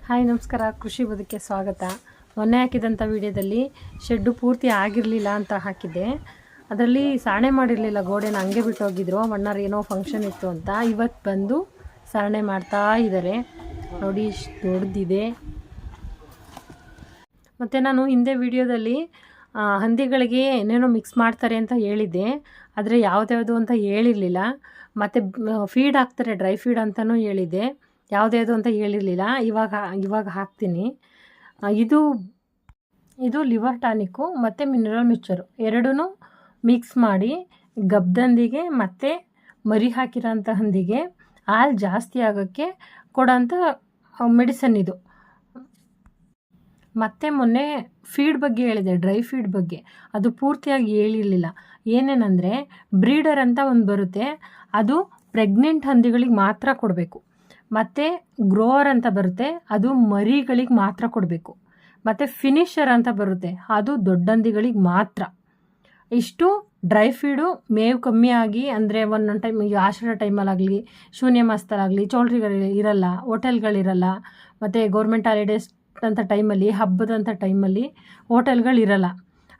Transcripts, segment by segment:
Hi ನಮಸ್ಕಾರ, ಕೃಷಿ ಬದುಕಿಗೆ ಸ್ವಾಗತ. ಮೊನ್ನೆ ಹಾಕಿದಂಥ ವಿಡಿಯೋದಲ್ಲಿ ಶೆಡ್ಡು ಪೂರ್ತಿ ಆಗಿರಲಿಲ್ಲ ಅಂತ ಹಾಕಿದ್ದೆ. ಅದರಲ್ಲಿ ಸಾರಣೆ ಮಾಡಿರಲಿಲ್ಲ, ಗೋಡೆನ ಹಂಗೆ ಬಿಟ್ಟು ಹೋಗಿದ್ರು. ಅಣ್ಣರು ಏನೋ ಫಂಕ್ಷನ್ ಇತ್ತು ಅಂತ. ಇವತ್ತು ಬಂದು ಸಾರಣೆ ಮಾಡ್ತಾ ಇದ್ದಾರೆ ನೋಡಿ, ಇಷ್ಟು ದೊಡ್ಡದಿದೆ. ಮತ್ತು ನಾನು ಹಿಂದೆ ವಿಡಿಯೋದಲ್ಲಿ ಹಂದಿಗಳಿಗೆ ಏನೇನೋ ಮಿಕ್ಸ್ ಮಾಡ್ತಾರೆ ಅಂತ ಹೇಳಿದ್ದೆ, ಆದರೆ ಯಾವುದ್ಯಾವುದು ಅಂತ ಹೇಳಿರಲಿಲ್ಲ. ಮತ್ತು ಫೀಡ್ ಹಾಕ್ತಾರೆ, ಡ್ರೈ ಫೀಡ್ ಅಂತಲೂ ಹೇಳಿದ್ದೆ, ಯಾವುದ್ಯಾವುದು ಅಂತ ಹೇಳಿರಲಿಲ್ಲ. ಇವಾಗ ಹಾಕ್ತೀನಿ. ಇದು ಲಿವರ್ ಟಾನಿಕ್ಕು ಮತ್ತು ಮಿನರಲ್ ಮಿಕ್ಚರು ಎರಡೂ ಮಿಕ್ಸ್ ಮಾಡಿ ಗಬ್ದಂದಿಗೆ ಮತ್ತು ಮರಿ ಹಾಕಿರೋಂಥ ಹಂದಿಗೆ ಹಾಲು ಜಾಸ್ತಿ ಆಗೋಕ್ಕೆ ಕೊಡೋಂಥ ಮೆಡಿಸನ್ ಇದು. ಮತ್ತು ಮೊನ್ನೆ ಫೀಡ್ ಬಗ್ಗೆ ಹೇಳಿದೆ, ಡ್ರೈ ಫೀಡ್ ಬಗ್ಗೆ. ಅದು ಪೂರ್ತಿಯಾಗಿ ಹೇಳಿರಲಿಲ್ಲ. ಏನೇನೆಂದರೆ ಬ್ರೀಡರ್ ಅಂತ ಒಂದು ಬರುತ್ತೆ, ಅದು ಪ್ರೆಗ್ನೆಂಟ್ ಹಂದಿಗಳಿಗೆ ಮಾತ್ರ ಕೊಡಬೇಕು. ಮತ್ತು ಗ್ರೋವರ್ ಅಂತ ಬರುತ್ತೆ, ಅದು ಮರಿಗಳಿಗೆ ಮಾತ್ರ ಕೊಡಬೇಕು. ಮತ್ತು ಫಿನಿಷರ್ ಅಂತ ಬರುತ್ತೆ, ಅದು ದೊಡ್ಡ ಹಂದಿಗಳಿಗೆ ಮಾತ್ರ. ಇಷ್ಟು ಡ್ರೈ ಫೀಡು ಮೇವು ಕಮ್ಮಿ ಆಗಿ, ಅಂದರೆ ಒಂದೊಂದು ಟೈಮ್ ಈ ಆಷಾಢ ಟೈಮಲ್ಲಾಗಲಿ, ಶೂನ್ಯ ಮಾಸದಲ್ಲಾಗಲಿ ಚೌಲ್ಟ್ರಿಗಳು ಇರಲ್ಲ, ಹೋಟೆಲ್ಗಳಿರಲ್ಲ, ಮತ್ತು ಗೌರ್ಮೆಂಟ್ ಹಾಲಿಡೇಸ್ ಅಂತ ಟೈಮಲ್ಲಿ, ಹಬ್ಬದಂಥ ಟೈಮಲ್ಲಿ ಹೋಟೆಲ್ಗಳಿರಲ್ಲ.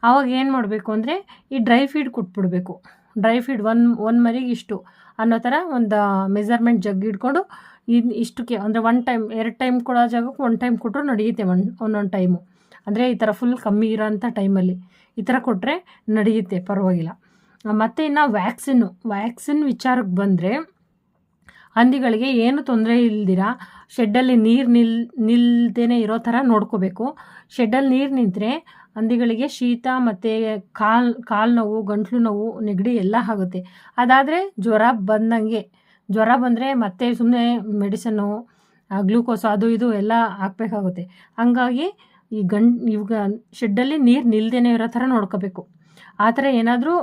ಆವಾಗ ಏನು ಮಾಡಬೇಕು ಅಂದರೆ ಈ ಡ್ರೈ ಫೀಡ್ ಕೊಟ್ಬಿಡ್ಬೇಕು. ಡ್ರೈ ಫೀಡ್ ಒಂದು ಮರಿಗೆ ಇಷ್ಟು ಅನ್ನೋ ಥರ ಒಂದು ಮೆಜರ್ಮೆಂಟ್ ಜಗ್ ಇಟ್ಕೊಂಡು ಇಷ್ಟಕ್ಕೆ, ಅಂದರೆ 1 ಟೈಮ್ 2 ಟೈಮ್ ಕೊಡೋ ಜಾಗಕ್ಕೆ 1 ಟೈಮ್ ಕೊಟ್ಟರು ನಡೆಯುತ್ತೆ. ಒಂದೊಂದು ಟೈಮು, ಅಂದರೆ ಈ ಥರ ಫುಲ್ ಕಮ್ಮಿ ಇರೋಂಥ ಟೈಮಲ್ಲಿ ಈ ಥರ ಕೊಟ್ಟರೆ ನಡೆಯುತ್ತೆ, ಪರವಾಗಿಲ್ಲ. ಮತ್ತು ಇನ್ನು ವ್ಯಾಕ್ಸಿನ್ ವಿಚಾರಕ್ಕೆ ಬಂದರೆ, ಹಂದಿಗಳಿಗೆ ಏನು ತೊಂದರೆ ಇಲ್ದಿರ ಶೆಡ್ಡಲ್ಲಿ ನೀರು ನಿಲ್ದೇ ಇರೋ ಥರ ನೋಡ್ಕೋಬೇಕು. ಶೆಡ್ಡಲ್ಲಿ ನೀರು ನಿಂತರೆ ಹಂದಿಗಳಿಗೆ ಶೀತ ಮತ್ತು ಕಾಲು ನೋವು, ಗಂಟ್ಲು ನೋವು, ನೆಗಡಿ ಎಲ್ಲ ಆಗುತ್ತೆ. ಅದಾದರೆ ಜ್ವರ ಬಂದರೆ ಮತ್ತೆ ಸುಮ್ಮನೆ ಮೆಡಿಸನ್ನು, ಗ್ಲೂಕೋಸು ಅದು ಇದು ಎಲ್ಲ ಹಾಕಬೇಕಾಗುತ್ತೆ. ಹಂಗಾಗಿ ಇವಾಗ ಶೆಡ್ಡಲ್ಲಿ ನೀರು ನಿಲ್ದೇ ಇರೋ ಥರ ನೋಡ್ಕೋಬೇಕು. ಆ ಥರ ಏನಾದರೂ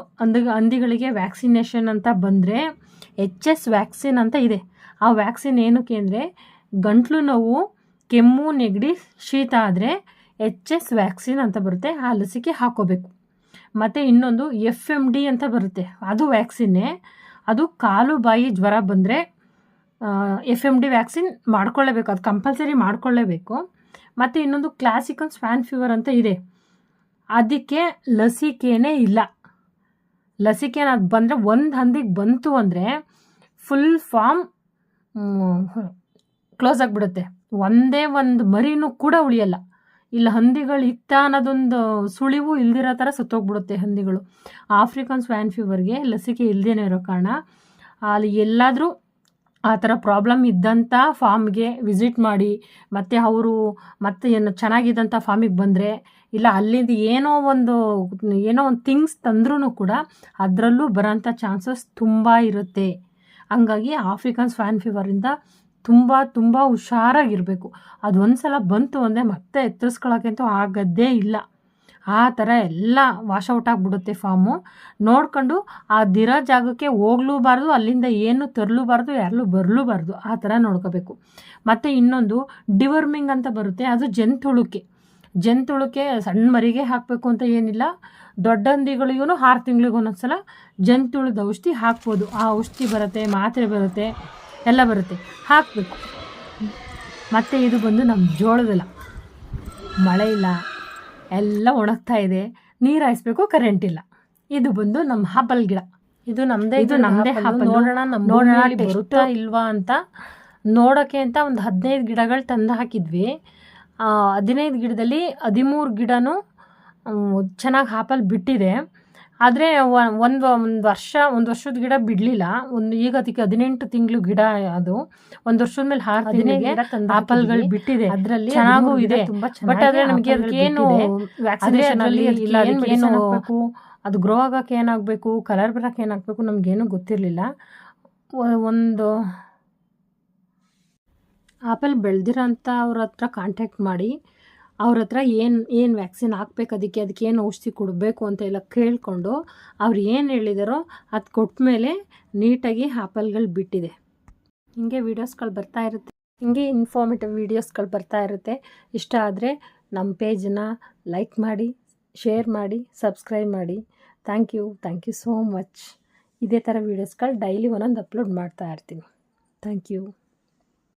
ಹಂದಿಗಳಿಗೆ ವ್ಯಾಕ್ಸಿನೇಷನ್ ಅಂತ ಬಂದರೆ HS ವ್ಯಾಕ್ಸಿನ್ ಅಂತ ಇದೆ. ಆ ವ್ಯಾಕ್ಸಿನ್ ಏನಕ್ಕೆ ಅಂದರೆ, ಗಂಟ್ಲು ನೋವು, ಕೆಮ್ಮು, ನೆಗಡಿ, ಶೀತ ಆದರೆ HS ವ್ಯಾಕ್ಸಿನ್ ಅಂತ ಬರುತ್ತೆ, ಆ ಲಸಿಕೆ ಹಾಕೋಬೇಕು. ಮತ್ತು ಇನ್ನೊಂದು FMD ಅಂತ ಬರುತ್ತೆ, ಅದು ವ್ಯಾಕ್ಸಿನ್ನೇ. ಅದು ಕಾಲು ಬಾಯಿ ಜ್ವರ ಬಂದರೆ FMD ವ್ಯಾಕ್ಸಿನ್ ಮಾಡ್ಕೊಳ್ಳೇಬೇಕು, ಅದು ಕಂಪಲ್ಸರಿ ಮಾಡ್ಕೊಳ್ಳೇಬೇಕು. ಮತ್ತು ಇನ್ನೊಂದು ಕ್ಲಾಸಿಕಲ್ ಸ್ವ್ಯಾನ್ ಫೀವರ್ ಅಂತ ಇದೆ, ಅದಕ್ಕೆ ಲಸಿಕೆನೇ ಇಲ್ಲ. ಲಸಿಕೆ ಅದು ಬಂದರೆ, ಒಂದು ಹಂದಿಗೆ ಬಂತು ಅಂದರೆ ಫುಲ್ ಫಾರ್ಮ್ ಕ್ಲೋಸ್ ಆಗಿಬಿಡುತ್ತೆ. ಒಂದೇ ಒಂದು ಮರಿನೂ ಕೂಡ ಉಳಿಯಲ್ಲ. ಇಲ್ಲ ಹಂದಿಗಳು ಇತ್ತ ಅನ್ನೋದೊಂದು ಸುಳಿವು ಇಲ್ದಿರೋ ಥರ ಸತ್ತೋಗ್ಬಿಡುತ್ತೆ ಹಂದಿಗಳು. ಆಫ್ರಿಕನ್ ಸ್ವ್ಯಾನ್ ಫೀವರ್ಗೆ ಲಸಿಕೆ ಇಲ್ಲದೇ ಇರೋ ಕಾರಣ, ಅಲ್ಲಿ ಎಲ್ಲಾದರೂ ಆ ಥರ ಪ್ರಾಬ್ಲಮ್ ಇದ್ದಂಥ ಫಾರ್ಮ್ಗೆ ವಿಸಿಟ್ ಮಾಡಿ, ಮತ್ತು ಅವರು ಮತ್ತೆ ಏನು ಚೆನ್ನಾಗಿದ್ದಂಥ ಫಾರ್ಮಿಗೆ ಬಂದರೆ, ಇಲ್ಲ ಅಲ್ಲಿಂದ ಏನೋ ಒಂದು ಥಿಂಗ್ಸ್ ತಂದ್ರೂ ಕೂಡ ಅದರಲ್ಲೂ ಬರೋಂಥ ಚಾನ್ಸಸ್ ತುಂಬ ಇರುತ್ತೆ. ಹಂಗಾಗಿ ಆಫ್ರಿಕನ್ ಸ್ವ್ಯಾನ್ ಫೀವರಿಂದ ತುಂಬ ಹುಷಾರಾಗಿರಬೇಕು. ಅದು ಒಂದು ಸಲ ಬಂತು ಅಂದರೆ ಮತ್ತೆ ಎತ್ತರಿಸ್ಕೊಳ್ಳೋಕ್ಕಂತೂ ಆಗೋದೇ ಇಲ್ಲ. ಆ ಥರ ಎಲ್ಲ ವಾಶ್ ಔಟ್ ಆಗಿಬಿಡುತ್ತೆ ಫಾರ್ಮು. ನೋಡ್ಕೊಂಡು ಅದಿರೋ ಜಾಗಕ್ಕೆ ಹೋಗ್ಲೂಬಾರ್ದು, ಅಲ್ಲಿಂದ ಏನು ತರಲೂಬಾರ್ದು, ಯಾರಲ್ಲೂ ಬರಲೂಬಾರ್ದು, ಆ ಥರ ನೋಡ್ಕೋಬೇಕು. ಮತ್ತು ಇನ್ನೊಂದು ಡಿವರ್ಮಿಂಗ್ ಅಂತ ಬರುತ್ತೆ, ಅದು ಜಂತುಳುಕ್ಕೆ ಸಣ್ಣ ಮರಿಗೆ ಹಾಕಬೇಕು ಅಂತ ಏನಿಲ್ಲ. ದೊಡ್ಡ ಹಂದಿಗಳಿಗೂ 6 ತಿಂಗಳಿಗೂ ಒಂದೊಂದ್ಸಲ ಜಂತುಳದ ಔಷಧಿ ಹಾಕ್ಬೋದು. ಆ ಔಷಧಿ ಬರುತ್ತೆ, ಮಾತ್ರೆ ಬರುತ್ತೆ, ಎಲ್ಲ ಬರುತ್ತೆ, ಹಾಕಬೇಕು. ಮತ್ತು ಇದು ಬಂದು ನಮ್ಮ ಜೋಳದಲ್ಲ, ಮಳೆ ಇಲ್ಲ, ಎಲ್ಲ ಒಣಗ್ತಾ ಇದೆ, ನೀರು ಹಾಯಿಸ್ಬೇಕು, ಕರೆಂಟ್ ಇಲ್ಲ. ಇದು ಬಂದು ನಮ್ಮ ಆಪಲ್ ಗಿಡ, ಇದು ನಮ್ಮದೇ ಆಪಲ್. ನೋಡೋಣ ಬರುತ್ತಾ ಇಲ್ವಾ ಅಂತ ನೋಡೋಕ್ಕೆ ಅಂತ ಒಂದು 15 ಗಿಡಗಳು ತಂದು ಹಾಕಿದ್ವಿ. 15 ಗಿಡದಲ್ಲಿ 13 ಗಿಡನೂ ಚೆನ್ನಾಗಿ ಆಪಲ್ ಬಿಟ್ಟಿದೆ. ಆದರೆ ಒಂದು ವರ್ಷದ ಗಿಡ ಬಿಡಲಿಲ್ಲ. ಈಗ ಅದಕ್ಕೆ 18 ತಿಂಗಳು ಗಿಡ, ಅದು 1 ವರ್ಷದ ಮೇಲೆ 6 ತಿಂಗಳಿಗೆ ಆಪಲ್ಗಳು ಬಿಟ್ಟಿದೆ. ಅದರಲ್ಲಿ ಚೆನ್ನಾಗೂ ಇದೆ, ಬಟ್ ಆದರೆ ನಮಗೆ ಅದಕ್ಕೇನು ವ್ಯಾಕ್ಸಿನೇಷನ್ ಇಲ್ಲ, ಏನು ಹಾಕಬೇಕು, ಅದು ಗ್ರೋ ಆಗೋಕ್ಕೆ ಏನಾಗಬೇಕು, ಕಲರ್ ಬರೋಕ್ಕೆ ಏನಾಗಬೇಕು, ನಮಗೇನು ಗೊತ್ತಿರಲಿಲ್ಲ. ಒಂದು ಆಪಲ್ ಬೆಳೆದಿರೋಂಥ ಅವ್ರ ಹತ್ರ ಕಾಂಟ್ಯಾಕ್ಟ್ ಮಾಡಿ, ಅವ್ರ ಹತ್ರ ಏನು ವ್ಯಾಕ್ಸಿನ್ ಹಾಕ್ಬೇಕು, ಅದಕ್ಕೆ ಏನು ಔಷಧಿ ಕೊಡಬೇಕು ಅಂತ ಎಲ್ಲ ಕೇಳಿಕೊಂಡು, ಅವ್ರು ಏನು ಹೇಳಿದಾರೋ ಅದು ಕೊಟ್ಟ ಮೇಲೆ ನೀಟಾಗಿ ಆಪಲ್ಗಳು ಬಿಟ್ಟಿದೆ. ಹಿಂಗೆ ವೀಡಿಯೋಸ್ಗಳು ಬರ್ತಾ ಇರುತ್ತೆ, ಹಿಂಗೆ ಇನ್ಫಾರ್ಮೇಟಿವ್ ವೀಡಿಯೋಸ್ಗಳು ಬರ್ತಾ ಇರುತ್ತೆ. ಇಷ್ಟ ಆದರೆ ನಮ್ಮ ಪೇಜನ್ನು ಲೈಕ್ ಮಾಡಿ, ಶೇರ್ ಮಾಡಿ, ಸಬ್ಸ್ಕ್ರೈಬ್ ಮಾಡಿ. Thank you so much. ಇದೇ ಥರ ವೀಡಿಯೋಸ್ಗಳು ಡೈಲಿ ಒಂದೊಂದು ಅಪ್ಲೋಡ್ ಮಾಡ್ತಾ ಇರ್ತೀನಿ. Thank you.